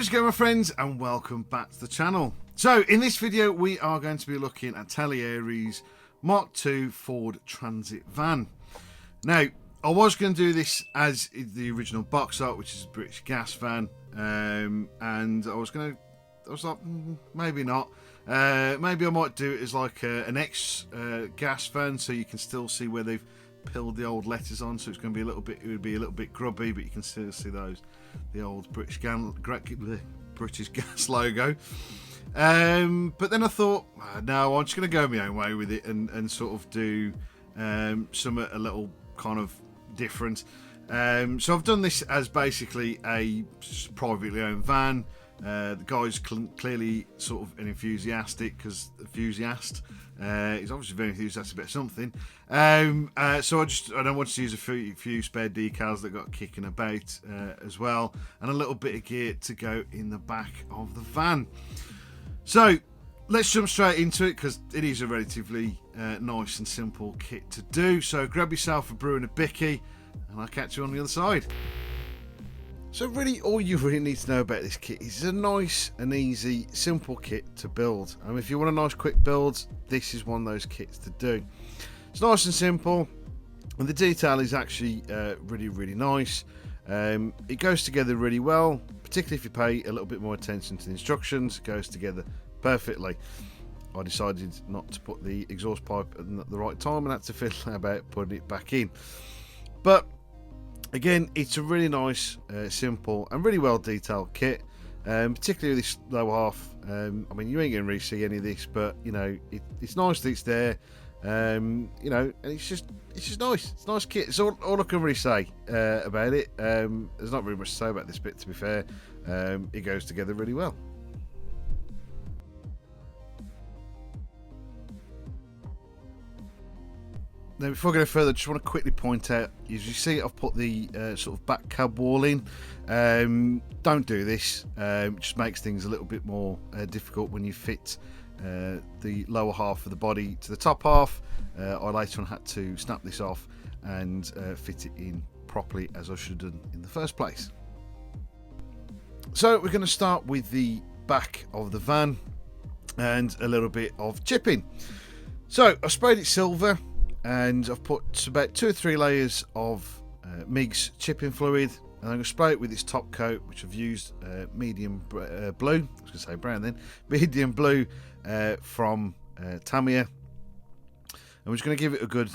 How's it going, my friends, and welcome back to the channel. So in this video we are going to be looking at Italeri's Mk2 Ford Transit van. Now I was going to do this as the original box art, which is a British gas van, and I was like, maybe not. Maybe I might do it as like an ex-gas van, so you can still see where they've pilled the old letters on. So it's going to be a little bit. It would be a little bit grubby, but you can still see those, the old British gas logo. But then I thought, no, I'm just going to go my own way with it and sort of do something a little kind of different. So I've done this as basically a privately owned van. The guy's clearly sort of an enthusiast. He's obviously very enthusiastic about something. So I don't want to use a few spare decals that got kicking about as well, and a little bit of gear to go in the back of the van. So let's jump straight into it, because it is a relatively nice and simple kit to do. So grab yourself a brew and a bicky, and I'll catch you on the other side. So really all you really need to know about this kit is it's a nice and easy, simple kit to build. I mean, if you want a nice quick build, this is one of those kits to do. It's nice and simple, and the detail is actually really nice. It goes together really well, particularly if you pay a little bit more attention to the instructions. It goes together perfectly. I decided not to put the exhaust pipe at the right time and had to fiddle about putting it back in. But again, it's a really nice, simple and really well detailed kit, particularly with this lower half. I mean, you ain't going to really see any of this, but you know, it's nice that it's there. You know, and it's just nice. It's a nice kit. It's all I can really say about it. There's not really much to say about this bit, to be fair. It goes together really well. Now, before I go further, I just want to quickly point out, as you see, I've put the sort of back cab wall in. Don't do this. It just makes things a little bit more difficult when you fit the lower half of the body to the top half. I later on had to snap this off and fit it in properly, as I should have done in the first place. So we're going to start with the back of the van and a little bit of chipping. So I sprayed it silver, and I've put about 2 or 3 layers of Mk2 chipping fluid, and I'm going to spray it with this top coat, which I've used medium blue. I was going to say brown then. Medium blue from Tamiya. And we're just going to give it a good,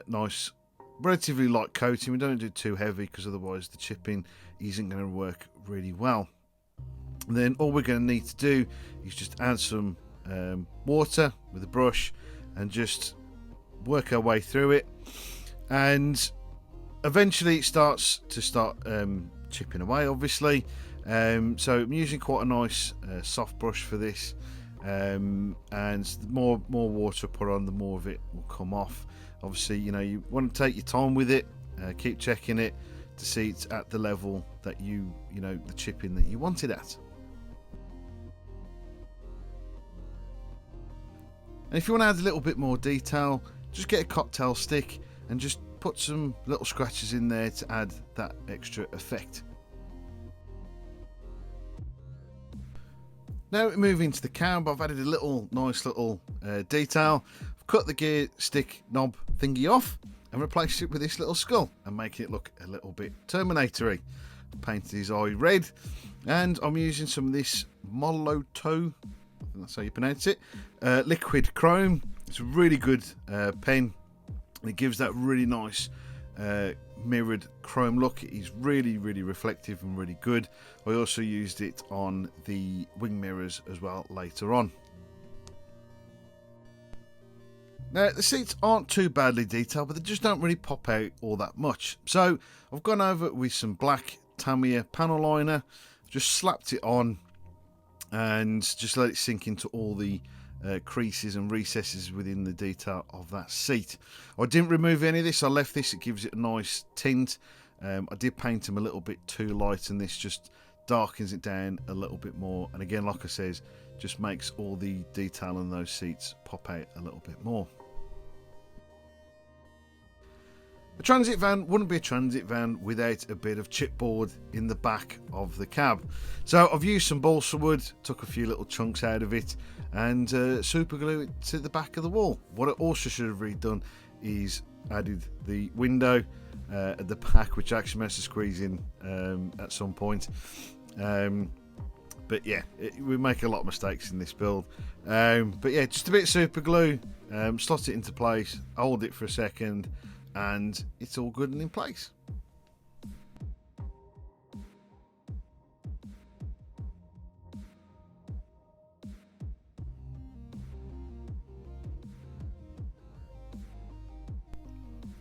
nice, relatively light coating. We don't do it too heavy, because otherwise the chipping isn't going to work really well. And then all we're going to need to do is just add some water with a brush and just work our way through it, and eventually it starts chipping away, obviously. So I'm using quite a nice soft brush for this, and the more water I put on, the more of it will come off. Obviously, you know, you want to take your time with it, keep checking it to see it's at the level that you know, the chipping that you want it at. And if you want to add a little bit more detail, just get a cocktail stick and just put some little scratches in there to add that extra effect. Now we move into the cab. I've added a nice little detail. I've cut the gear stick knob thingy off and replaced it with this little skull and making it look a little bit Terminator-y. Painted his eye red, and I'm using some of this Mk2, I think that's how you pronounce it, liquid chrome. It's a really good pen, and it gives that really nice mirrored chrome look. It is really reflective and really good. I also used it on the wing mirrors as well later on. Now the seats aren't too badly detailed, but they just don't really pop out all that much. So I've gone over with some black Tamiya panel liner, just slapped it on, and just let it sink into all the creases and recesses within the detail of that seat. I didn't remove any of this. I left this. It gives it a nice tint. I did paint them a little bit too light, and this just darkens it down a little bit more. And again, like I said, just makes all the detail in those seats pop out a little bit more. I transit van wouldn't be a transit van without a bit of chipboard in the back of the cab. So I've used some balsa wood, took a few little chunks out of it, and super glue it to the back of the wall. What I also should have redone is added the window at the back, which I actually managed to squeeze in at some point. But yeah, we make a lot of mistakes in this build. But yeah, just a bit of super glue, slot it into place, hold it for a second, and it's all good and in place.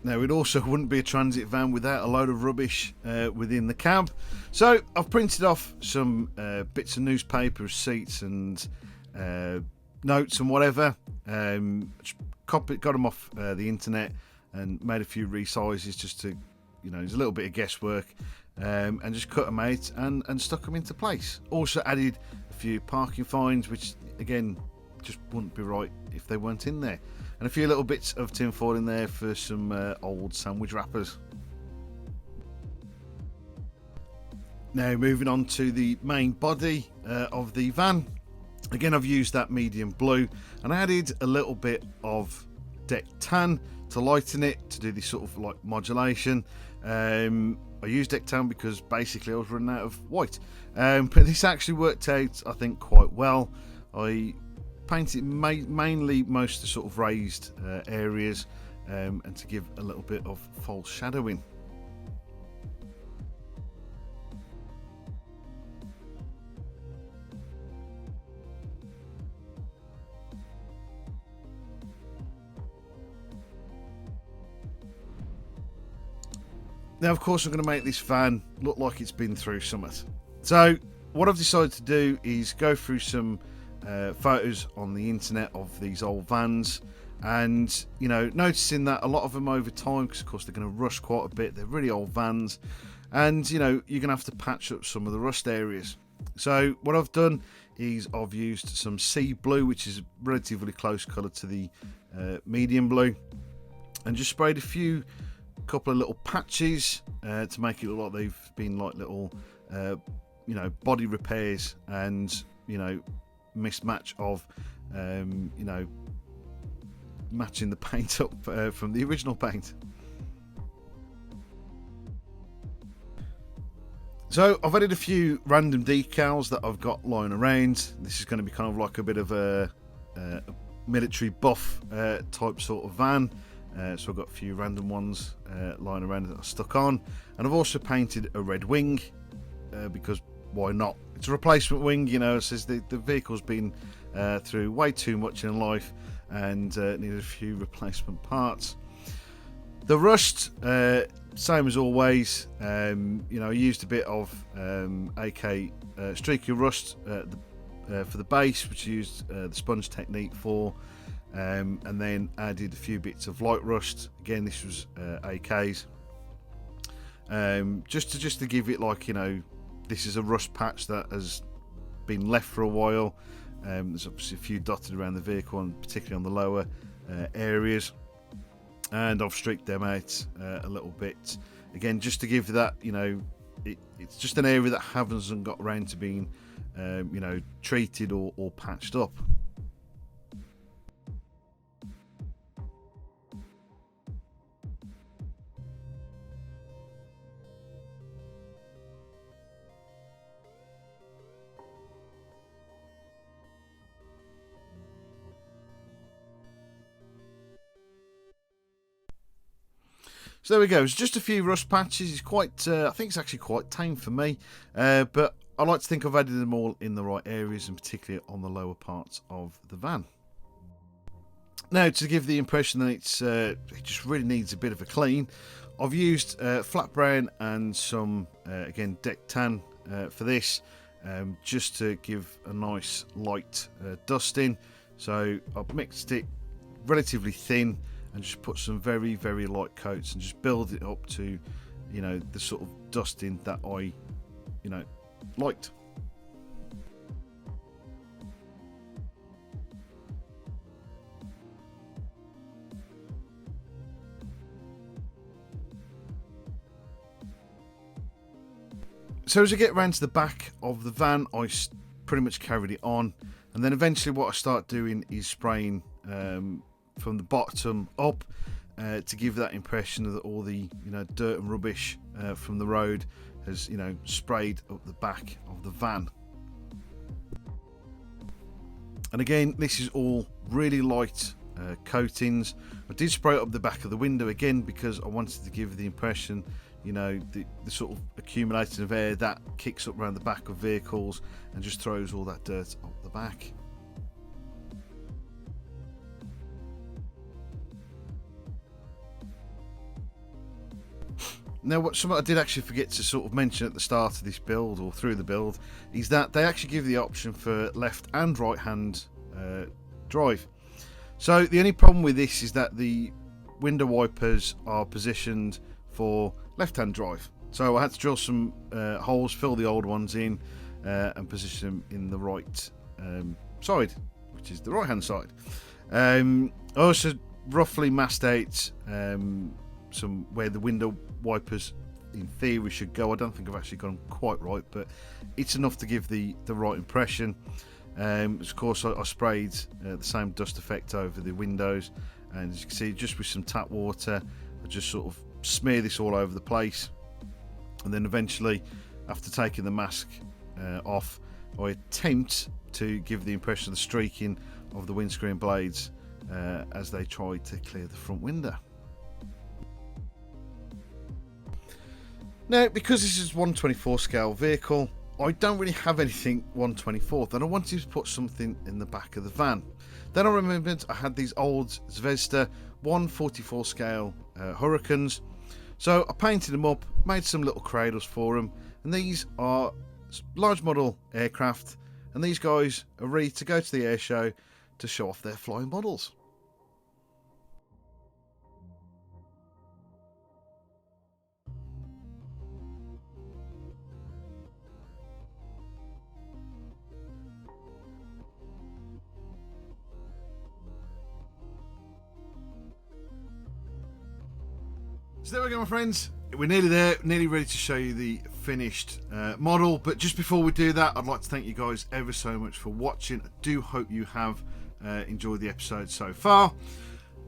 Now, it also wouldn't be a transit van without a load of rubbish within the cab. So I've printed off some bits of newspaper, receipts and notes and whatever. Got them off the internet and made a few resizes just to, there's a little bit of guesswork, and just cut them out and stuck them into place. Also added a few parking fines, which again just wouldn't be right if they weren't in there. And a few little bits of tin foil in there for some old sandwich wrappers. Now moving on to the main body of the van. Again, I've used that medium blue and I added a little bit of deck tan to lighten it, to do this sort of like modulation. I used deck tan because basically I was running out of white. But this actually worked out, I think, quite well. I painted mainly most of the sort of raised areas, and to give a little bit of false shadowing. Now, of course, I'm going to make this van look like it's been through something. So what I've decided to do is go through some photos on the internet of these old vans, and noticing that a lot of them over time, because of course they're going to rust quite a bit, they're really old vans, and you're going to have to patch up some of the rust areas. So what I've done is I've used some sea blue, which is a relatively close colour to the medium blue, and just sprayed a couple of little patches to make it look like they've been like little body repairs, and mismatch of matching the paint up from the original paint. So I've added a few random decals that I've got lying around. This is going to be kind of like a bit of a military buff type sort of van. So I've got a few random ones lying around that I stuck on, and I've also painted a red wing because why not? It's a replacement wing, it says the vehicle's been through way too much in life and needed a few replacement parts. The rust, same as always. I used a bit of AK streaky rust for the base, which I used the sponge technique for, and then added a few bits of light rust. Again, this was AKs, just to give it like, this is a rust patch that has been left for a while. There's obviously a few dotted around the vehicle, and particularly on the lower areas, and I've streaked them out a little bit again, just to give that, it's just an area that hasn't got around to being treated or patched up. So there we go. It's just a few rust patches. It's quite, I think it's actually quite tame for me, but I like to think I've added them all in the right areas, and particularly on the lower parts of the van. Now, to give the impression that it just really needs a bit of a clean, I've used flat brown and some again deck tan for this, just to give a nice light dusting. So I've mixed it relatively thin and just put some very, very light coats and just build it up to, the sort of dusting that I, liked. So as I get around to the back of the van, I pretty much carried it on, and then eventually what I start doing is spraying from the bottom up to give that impression that all the dirt and rubbish from the road has sprayed up the back of the van. And again, this is all really light coatings. I did spray it up the back of the window again because I wanted to give the impression, the sort of accumulation of air that kicks up around the back of vehicles and just throws all that dirt up the back. Now, something I did actually forget to sort of mention at the start of this build, or through the build, is that they actually give the option for left and right hand drive. So the only problem with this is that the window wipers are positioned for left hand drive. So I had to drill some holes, fill the old ones in, and position them in the right side, which is the right hand side. I also roughly masked out some where the window wipers in theory should go. I don't think I've actually gone quite right, but it's enough to give the right impression. Of course, I sprayed the same dust effect over the windows, and as you can see, just with some tap water, I just sort of smear this all over the place, and then eventually, after taking the mask off, I attempt to give the impression of the streaking of the windscreen blades as they try to clear the front window. Now, because this is 1/24 scale vehicle, I don't really have anything 1/24th, and I wanted to put something in the back of the van. Then I remembered I had these old Zvezda 1/44 scale Hurricanes, so I painted them up, made some little cradles for them, and these are large model aircraft, and these guys are ready to go to the air show to show off their flying models. So there we go, my friends. We're nearly there, nearly ready to show you the finished model. But just before we do that, I'd like to thank you guys ever so much for watching. I do hope you have enjoyed the episode so far.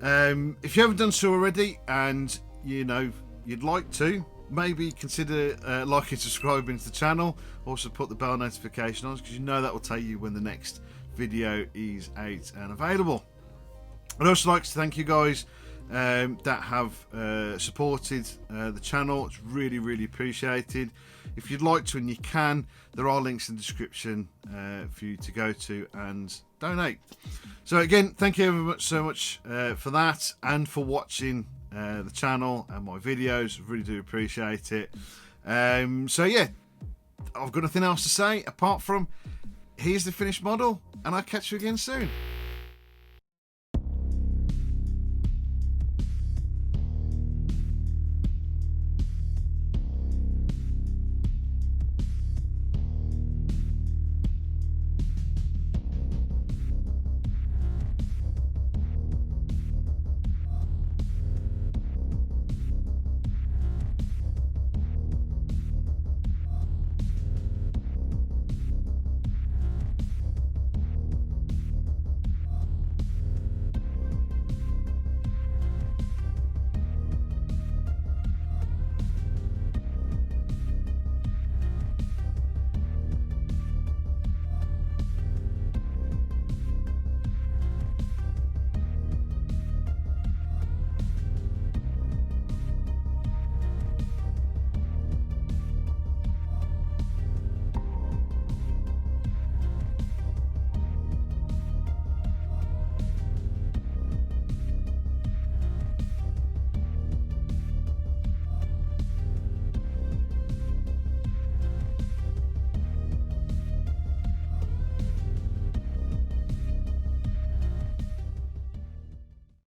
If you haven't done so already, and you'd like to, maybe consider liking and subscribing to the channel. Also put the bell notification on, because that will tell you when the next video is out and available. I'd also like to thank you guys that have supported the channel. It's really appreciated. If you'd like to, and you can, there are links in the description for you to go to and donate. So again, thank you so much for that, and for watching the channel and my videos. Really do appreciate it. So yeah, I've got nothing else to say apart from here's the finished model, and I'll catch you again soon.